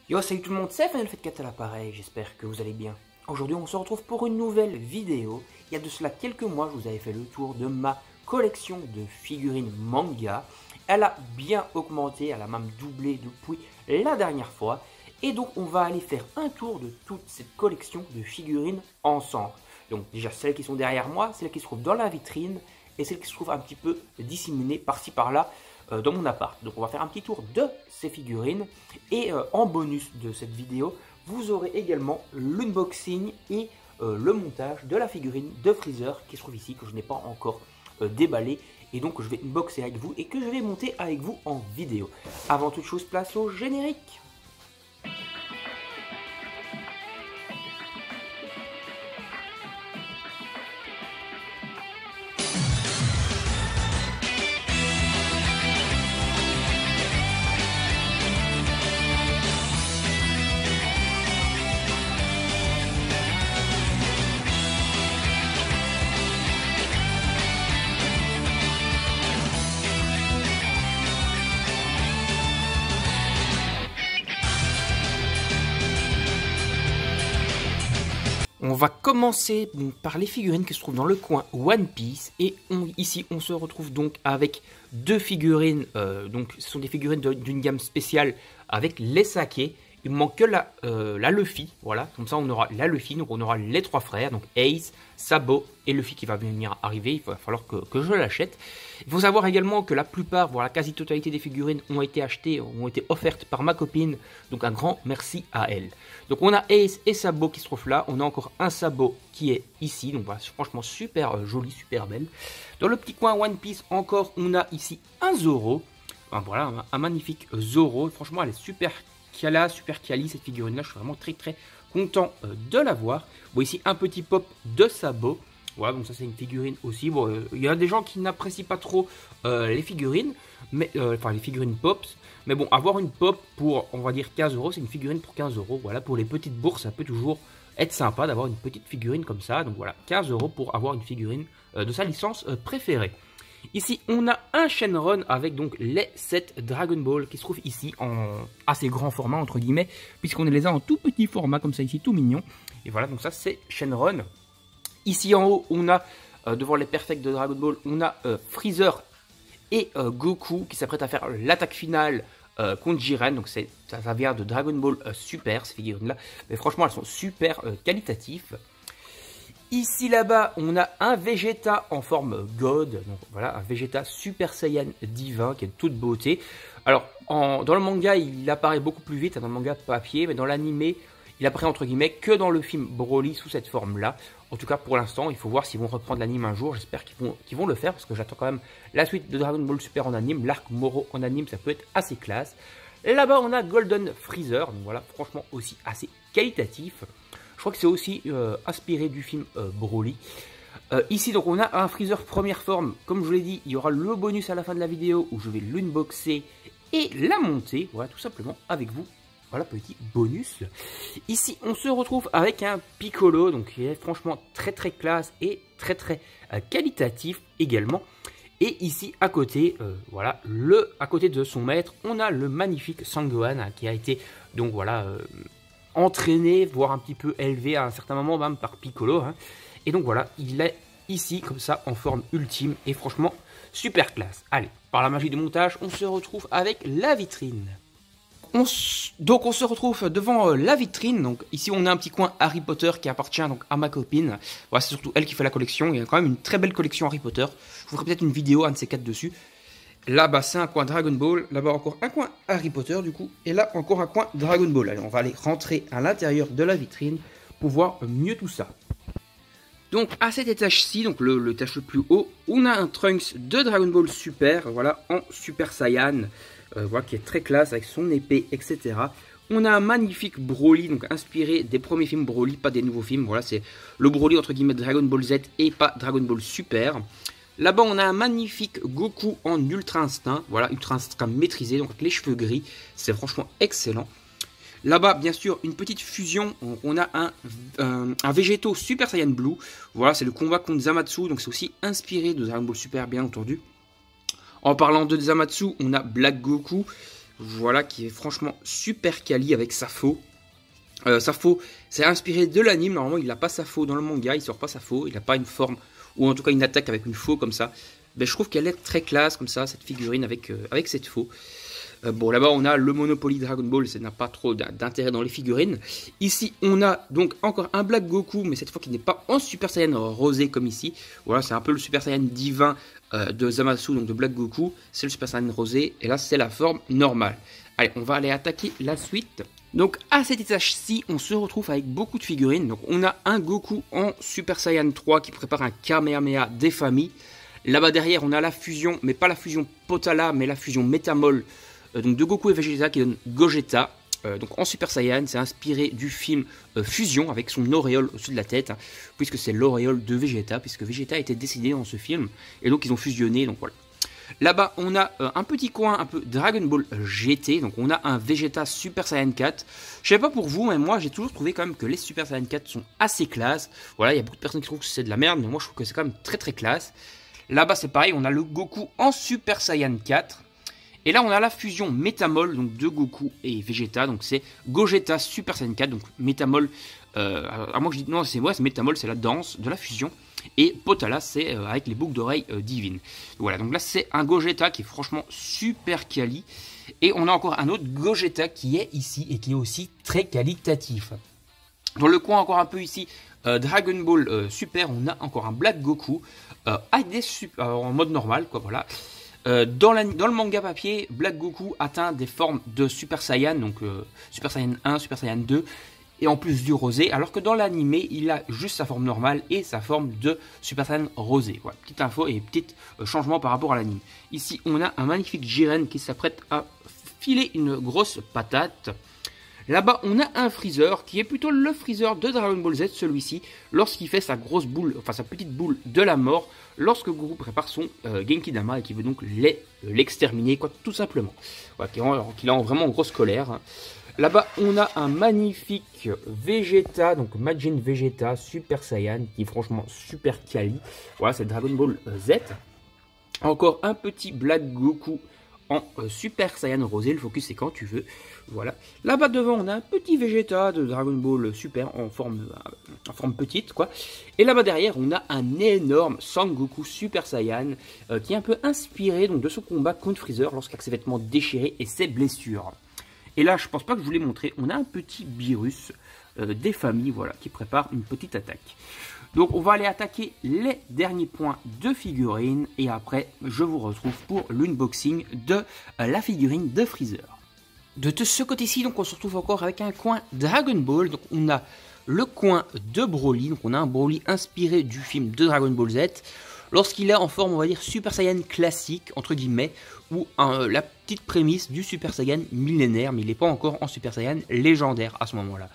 Yo, salut tout le monde, c'est Final Fight 4 à l'appareil, j'espère que vous allez bien. Aujourd'hui, on se retrouve pour une nouvelle vidéo. Il y a de cela quelques mois, je vous avais fait le tour de ma collection de figurines manga. Elle a bien augmenté, elle a même doublé depuis la dernière fois. Et donc, on va aller faire un tour de toute cette collection de figurines ensemble. Donc déjà, celles qui sont derrière moi, celles qui se trouvent dans la vitrine et celles qui se trouvent un petit peu disséminées par-ci par-là dans mon appart. Donc on va faire un petit tour de ces figurines et en bonus de cette vidéo, vous aurez également l'unboxing et le montage de la figurine de Freezer qui se trouve ici, que je n'ai pas encore déballé et donc je vais unboxer avec vous et que je vais monter avec vous en vidéo. Avant toute chose, place au générique. On va commencer par les figurines qui se trouvent dans le coin One Piece. Et ici, on se retrouve donc avec deux figurines. Donc, ce sont des figurines d'une gamme spéciale avec les sakés. Il me manque que la Luffy. Voilà, comme ça, on aura la Luffy. Donc, on aura les trois frères. Donc, Ace, Sabo et Luffy qui va venir arriver. Il va falloir que je l'achète. Il faut savoir également que la plupart, voire la quasi-totalité des figurines ont été achetées, ont été offertes par ma copine. Donc, un grand merci à elle. Donc on a Ace et Sabo qui se trouvent là, on a encore un Sabo qui est ici, donc voilà, franchement super joli, super belle. Dans le petit coin One Piece encore, on a ici un Zoro, enfin, voilà, un magnifique Zoro, franchement elle est super quali cette figurine là, je suis vraiment très content de la voir. Bon ici un petit pop de Sabo, voilà donc ça c'est une figurine aussi, bon il y a des gens qui n'apprécient pas trop les figurines, mais enfin les figurines pops. Mais bon, avoir une pop pour, on va dire, 15 €, c'est une figurine pour 15 €. Voilà, pour les petites bourses, ça peut toujours être sympa d'avoir une petite figurine comme ça. Donc voilà, 15 € pour avoir une figurine de sa licence préférée. Ici, on a un Shenron avec donc les 7 Dragon Ball qui se trouvent ici en assez grand format, entre guillemets, puisqu'on les a en tout petit format, comme ça ici, tout mignon. Et voilà, donc ça, c'est Shenron. Ici en haut, on a, devant les perfects de Dragon Ball, on a Freezer et Goku qui s'apprête à faire l'attaque finale contre Jiren. Donc ça vient de Dragon Ball Super, ces figurines là, mais franchement elles sont super qualitatives. Ici là-bas on a un Vegeta en forme God, donc voilà un Vegeta Super Saiyan divin qui est de toute beauté. Alors dans le manga il apparaît beaucoup plus vite, dans le manga papier, mais dans l'animé il apparaît entre guillemets que dans le film Broly sous cette forme là. En tout cas pour l'instant, il faut voir s'ils vont reprendre l'anime un jour. J'espère qu'ils vont le faire parce que j'attends quand même la suite de Dragon Ball Super en anime. L'arc Moro en anime, ça peut être assez classe. Et là-bas, on a Golden Freezer. Donc voilà, franchement aussi assez qualitatif. Je crois que c'est aussi inspiré du film Broly. Ici, donc on a un Freezer première forme. Comme je vous l'ai dit, il y aura le bonus à la fin de la vidéo où je vais l'unboxer et la monter. Voilà, tout simplement avec vous. Voilà, petit bonus. Ici, on se retrouve avec un Piccolo, donc qui est franchement très classe et très qualitatif également. Et ici, à côté, voilà, à côté de son maître, on a le magnifique Sangohan hein, qui a été donc voilà entraîné, voire un petit peu élevé à un certain moment même par Piccolo. Hein. Et donc voilà, il est ici comme ça en forme ultime et franchement super classe. Allez, par la magie du montage, on se retrouve avec la vitrine. Donc on se retrouve devant la vitrine. Donc ici on a un petit coin Harry Potter qui appartient donc à ma copine. Voilà, c'est surtout elle qui fait la collection. Il y a quand même une très belle collection Harry Potter. Je vous ferai peut-être une vidéo, un de ces quatre dessus. Là-bas c'est un coin Dragon Ball. Là-bas encore un coin Harry Potter du coup. Et là encore un coin Dragon Ball. Allez, on va aller rentrer à l'intérieur de la vitrine pour voir mieux tout ça. Donc à cet étage-ci, donc l'étage le plus haut, on a un Trunks de Dragon Ball Super, voilà, en Super Saiyan. Voilà, qui est très classe avec son épée, etc. On a un magnifique Broly, donc inspiré des premiers films Broly, pas des nouveaux films. Voilà, c'est le Broly entre guillemets Dragon Ball Z et pas Dragon Ball Super. Là-bas, on a un magnifique Goku en Ultra Instinct. Voilà, Ultra Instinct maîtrisé, donc avec les cheveux gris. C'est franchement excellent. Là-bas, bien sûr, une petite fusion. On a un Végéto Super Saiyan Blue. Voilà, c'est le combat contre Zamatsu, donc c'est aussi inspiré de Dragon Ball Super, bien entendu. En parlant de Zamatsu, on a Black Goku. Voilà, qui est franchement super quali avec Safo. Safo, c'est inspiré de l'anime. Normalement, il n'a pas Safo dans le manga, il sort pas Safo, il n'a pas une forme, ou en tout cas une attaque avec une faux comme ça. Ben, je trouve qu'elle est très classe comme ça, cette figurine avec cette faux. Bon, là-bas, on a le Monopoly Dragon Ball, ça n'a pas trop d'intérêt dans les figurines. Ici, on a donc encore un Black Goku, mais cette fois qui n'est pas en Super Saiyan rosé comme ici. Voilà, c'est un peu le Super Saiyan divin de Zamasu, donc de Black Goku. C'est le Super Saiyan rosé, et là, c'est la forme normale. Allez, on va aller attaquer la suite. Donc, à cet étage-ci, on se retrouve avec beaucoup de figurines. Donc, on a un Goku en Super Saiyan 3 qui prépare un Kamehameha des familles. Là-bas derrière, on a la fusion, mais pas la fusion Potala, mais la fusion Metamol. Donc de Goku et Vegeta qui donne Gogeta, donc en Super Saiyan. C'est inspiré du film Fusion avec son auréole au-dessus de la tête, hein, puisque c'est l'auréole de Vegeta, puisque Vegeta était décédé dans ce film, et donc ils ont fusionné, donc voilà. Là-bas, on a un petit coin un peu Dragon Ball GT, donc on a un Vegeta Super Saiyan 4. Je sais pas pour vous, mais moi j'ai toujours trouvé quand même que les Super Saiyan 4 sont assez classe. Voilà, il y a beaucoup de personnes qui trouvent que c'est de la merde, mais moi je trouve que c'est quand même très très classe. Là-bas c'est pareil, on a le Goku en Super Saiyan 4. Et là, on a la fusion Metamol, donc de Goku et Vegeta. Donc c'est Gogeta Super Saiyan 4. Donc Metamol, à moi je dis non, c'est Metamol, c'est la danse de la fusion. Et Potala, c'est avec les boucles d'oreilles divines. Voilà, donc là c'est un Gogeta qui est franchement super quali. Et on a encore un autre Gogeta qui est ici et qui est aussi très qualitatif. Dans le coin encore un peu ici, Dragon Ball Super, on a encore un Black Goku en mode normal, quoi, voilà. Dans le manga papier, Black Goku atteint des formes de Super Saiyan, donc Super Saiyan 1, Super Saiyan 2, et en plus du rosé, alors que dans l'animé, il a juste sa forme normale et sa forme de Super Saiyan rosé. Voilà, petite info et petit changement par rapport à l'anime. Ici, on a un magnifique Jiren qui s'apprête à filer une grosse patate. Là-bas, on a un Freezer qui est plutôt le Freezer de Dragon Ball Z, celui-ci, lorsqu'il fait sa grosse boule, enfin sa petite boule de la mort, lorsque Goku prépare son Genki Dama et qui veut donc l'exterminer, quoi, tout simplement. Voilà, qu'il a vraiment en grosse colère. Hein. Là-bas, on a un magnifique Vegeta, donc Majin Vegeta Super Saiyan, qui est franchement super quali. Voilà, c'est Dragon Ball Z. Encore un petit Black Goku en Super Saiyan rosé, le focus c'est quand tu veux. Voilà. Là-bas devant, on a un petit Vegeta de Dragon Ball Super en forme petite, quoi. Et là-bas derrière, on a un énorme Sangoku Super Saiyan qui est un peu inspiré donc de son combat contre Freezer lorsqu'avec ses vêtements déchirés et ses blessures. Et là, je pense pas que je vous l'ai montré, on a un petit Beerus des familles, voilà, qui prépare une petite attaque. Donc on va aller attaquer les derniers points de figurines et après je vous retrouve pour l'unboxing de la figurine de Freezer. De ce côté-ci, donc on se retrouve encore avec un coin Dragon Ball. Donc on a le coin de Broly, donc on a un Broly inspiré du film de Dragon Ball Z. Lorsqu'il est en forme, on va dire Super Saiyan classique, entre guillemets, ou la petite prémisse du Super Saiyan millénaire, mais il n'est pas encore en Super Saiyan légendaire à ce moment-là.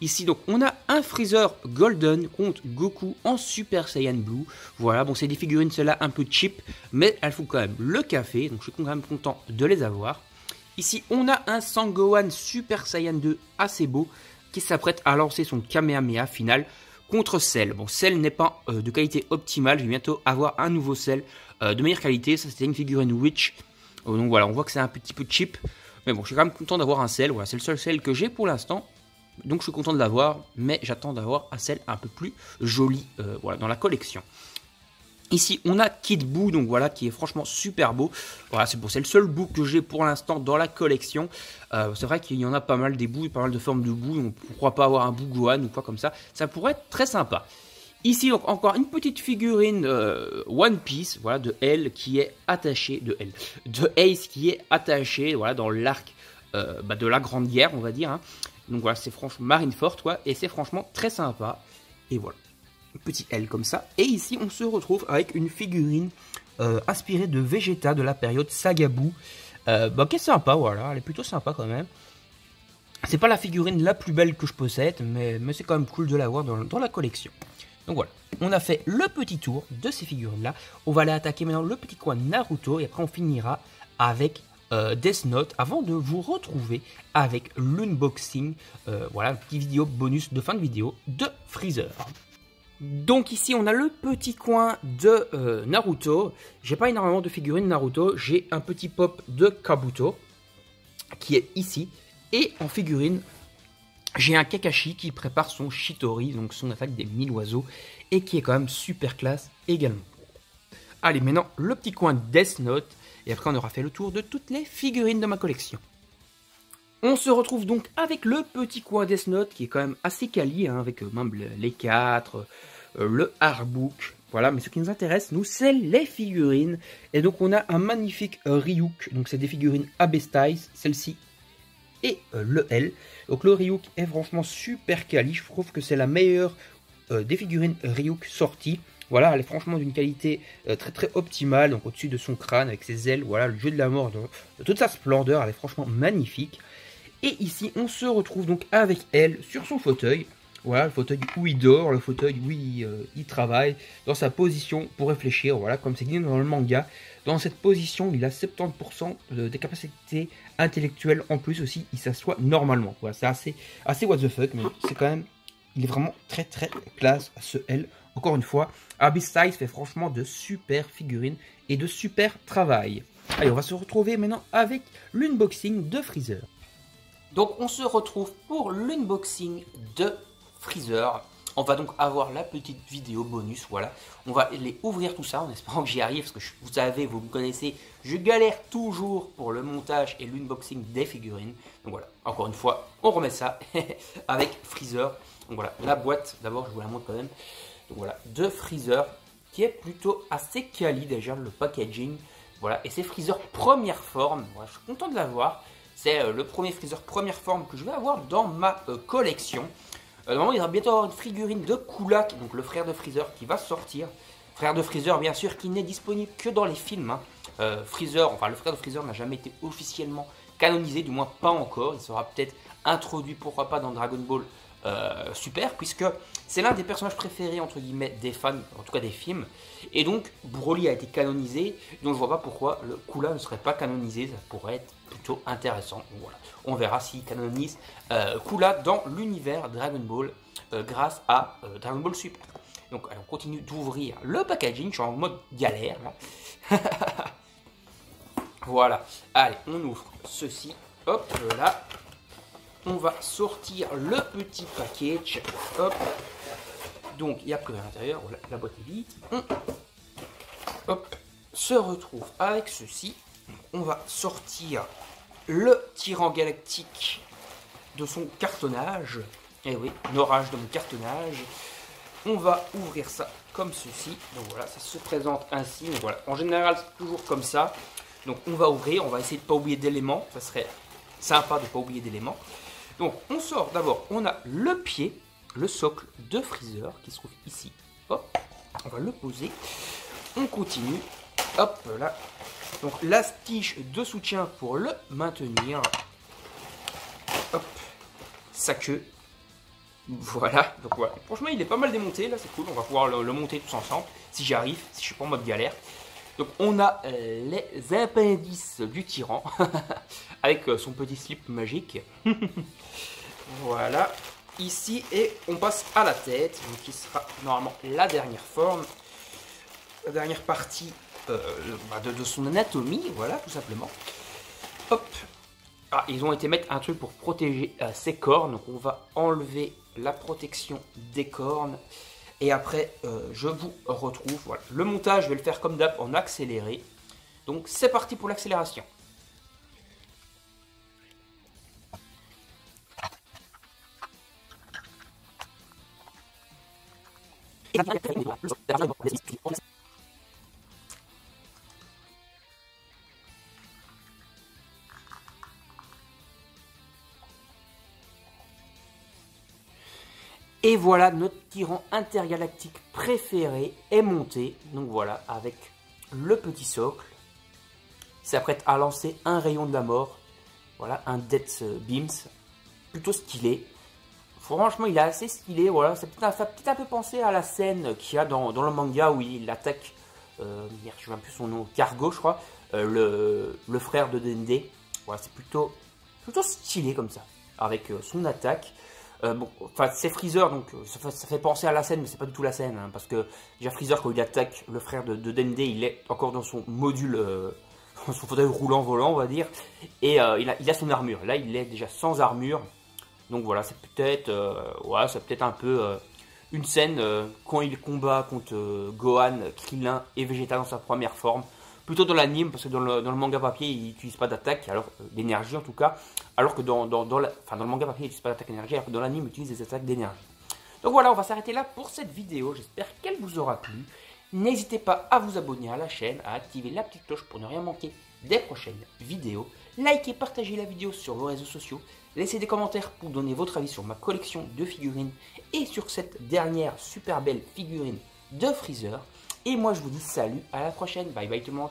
Ici, donc, on a un Freezer Golden contre Goku en Super Saiyan Blue. Voilà, bon, c'est des figurines, celles-là, un peu cheap, mais elles font quand même le café, donc je suis quand même content de les avoir. Ici, on a un Sangohan Super Saiyan 2 assez beau, qui s'apprête à lancer son Kamehameha final contre Cell. Bon, Cell n'est pas de qualité optimale, je vais bientôt avoir un nouveau Cell de meilleure qualité. Ça, c'était une figurine Witch, donc voilà, on voit que c'est un petit peu cheap, mais bon, je suis quand même content d'avoir un Cell. Voilà, c'est le seul Cell que j'ai pour l'instant. Donc je suis content de l'avoir, mais j'attends d'avoir un Cell un peu plus joli voilà, dans la collection. Ici, on a Kid Buu, donc voilà, qui est franchement super beau. Voilà, c'est le seul Buu que j'ai pour l'instant dans la collection. C'est vrai qu'il y en a pas mal des Buu, pas mal de formes de Buu. On ne pourra pas avoir un Buu Gohan ou quoi comme ça. Ça pourrait être très sympa. Ici, donc, encore une petite figurine One Piece, voilà, de L qui est attachée, de Ace qui est attachée, voilà, dans l'arc de la Grande Guerre, on va dire. Hein. Donc voilà, c'est franchement Marineford, quoi, et c'est franchement très sympa. Et voilà, petit L comme ça. Et ici, on se retrouve avec une figurine inspirée de Vegeta de la période Saga Buu, qui est sympa, voilà, elle est plutôt sympa quand même. C'est pas la figurine la plus belle que je possède, mais c'est quand même cool de l'avoir dans la collection. Donc voilà, on a fait le petit tour de ces figurines-là. On va aller attaquer maintenant le petit coin Naruto, et après on finira avec Death Note avant de vous retrouver avec l'unboxing, voilà, petite vidéo bonus de fin de vidéo de Freezer. Donc ici on a le petit coin de Naruto. J'ai pas énormément de figurines Naruto, j'ai un petit pop de Kabuto. qui est ici. Et en figurine, j'ai un Kakashi qui prépare son Shitori, donc son attaque des 1000 oiseaux, et qui est quand même super classe également. Allez, maintenant, le petit coin Death Note, et après on aura fait le tour de toutes les figurines de ma collection. On se retrouve donc avec le petit coin Death Note, qui est quand même assez quali, hein, avec même les 4, le artbook. Voilà, mais ce qui nous intéresse, nous, c'est les figurines. Et donc on a un magnifique Ryuk, donc c'est des figurines AB Styles, celle-ci et le L. Donc le Ryuk est franchement super quali, je trouve que c'est la meilleure des figurines Ryuk sorties. Voilà, elle est franchement d'une qualité très très optimale, donc au-dessus de son crâne avec ses ailes, voilà, le jeu de la mort de toute sa splendeur, elle est franchement magnifique. Et ici, on se retrouve donc avec elle sur son fauteuil. Voilà, le fauteuil où il dort, le fauteuil où il travaille, dans sa position pour réfléchir. Voilà, comme c'est dit dans le manga. Dans cette position, il a 70% des capacités intellectuelles. En plus aussi, il s'assoit normalement. Voilà, c'est assez what the fuck, mais c'est quand même... Il est vraiment très très classe, ce L. Encore une fois, Abyss Styles fait franchement de super figurines et de super travail. Allez, on va se retrouver maintenant avec l'unboxing de Freezer. Donc on se retrouve pour l'unboxing de Freezer. On va donc avoir la petite vidéo bonus, voilà. On va les ouvrir tout ça en espérant que j'y arrive, parce que vous savez, vous me connaissez, je galère toujours pour le montage et l'unboxing des figurines. Donc voilà, encore une fois, on remet ça avec Freezer. Donc voilà, la boîte, d'abord je vous la montre quand même. Donc voilà, de Freezer, qui est plutôt assez quali déjà, le packaging. Voilà, et c'est Freezer première forme, voilà, je suis content de l'avoir. C'est le premier Freezer première forme que je vais avoir dans ma collection. Normalement, il va bientôt avoir une figurine de Kulak, donc le frère de Freezer, qui va sortir. Frère de Freezer, bien sûr, qui n'est disponible que dans les films. Hein. Freezer, enfin le frère de Freezer n'a jamais été officiellement canonisé, du moins pas encore. Il sera peut-être introduit, pourquoi pas, dans Dragon Ball Super, puisque c'est l'un des personnages préférés, entre guillemets, des fans, en tout cas des films. Et donc, Broly a été canonisé, donc je vois pas pourquoi le Kula ne serait pas canonisé, ça pourrait être plutôt intéressant. Donc, voilà. On verra s'il canonise Kula dans l'univers Dragon Ball grâce à Dragon Ball Super. Donc allez, on continue d'ouvrir le packaging, je suis en mode galère là. Voilà, allez, on ouvre ceci, hop là. On va sortir le petit package, hop. Donc il n'y a plus à l'intérieur, voilà, la boîte est vide. On hop, se retrouve avec ceci. On va sortir le tyran galactique de son cartonnage. Eh oui, un orage de mon cartonnage. On va ouvrir ça comme ceci. Donc voilà, ça se présente ainsi. Donc voilà, en général, c'est toujours comme ça. Donc on va ouvrir, on va essayer de ne pas oublier d'éléments. Ça serait sympa de ne pas oublier d'éléments. Donc on sort d'abord, on a le pied, le socle de Freezer qui se trouve ici. Hop, on va le poser. On continue. Hop là. Donc la tige de soutien pour le maintenir. Hop, sa queue. Voilà, donc voilà. Franchement, il est pas mal démonté, là, c'est cool. On va pouvoir le monter tous ensemble, si j'y arrive, si je suis pas en mode galère. Donc on a les appendices du tyran, avec son petit slip magique. Voilà, ici, et on passe à la tête, donc qui sera normalement la dernière forme, la dernière partie de son anatomie, voilà, tout simplement. Hop. Ah, ils ont été mettre un truc pour protéger ses cornes, donc on va enlever la protection des cornes. Et après, je vous retrouve. Voilà. Le montage, je vais le faire comme d'hab en accéléré. Donc c'est parti pour l'accélération. Et voilà, notre tyran intergalactique préféré est monté. Donc voilà, avec le petit socle. Il s'apprête à lancer un rayon de la mort. Voilà, un Death Beams. Plutôt stylé. Franchement, il est assez stylé. Voilà, ça fait peut-être un peu penser à la scène qu'il y a dans le manga où il attaque, je ne me souviens plus son nom, Cargo, je crois, le frère de Dende. Voilà, c'est plutôt stylé comme ça, avec son attaque. Bon, enfin, c'est Freezer, donc ça fait penser à la scène, mais c'est pas du tout la scène, hein, parce que déjà Freezer, quand il attaque le frère de Dende, il est encore dans son module son fauteuil roulant volant, on va dire. Et il a son armure. Là, il est déjà sans armure. Donc voilà, c'est peut-être un peu une scène quand il combat contre Gohan, Krillin et Vegeta dans sa première forme. Plutôt dans l'anime, parce que dans le manga papier, il n'utilise pas d'attaque, alors d'énergie en tout cas. Alors que dans le manga papier, il n'utilise pas d'attaque d'énergie, alors que dans l'anime, il utilise des attaques d'énergie. Donc voilà, on va s'arrêter là pour cette vidéo. J'espère qu'elle vous aura plu. N'hésitez pas à vous abonner à la chaîne, à activer la petite cloche pour ne rien manquer des prochaines vidéos. Likez, partagez la vidéo sur vos réseaux sociaux. Laissez des commentaires pour donner votre avis sur ma collection de figurines et sur cette dernière super belle figurine de Freezer. Et moi je vous dis salut, à la prochaine. Bye bye tout le monde.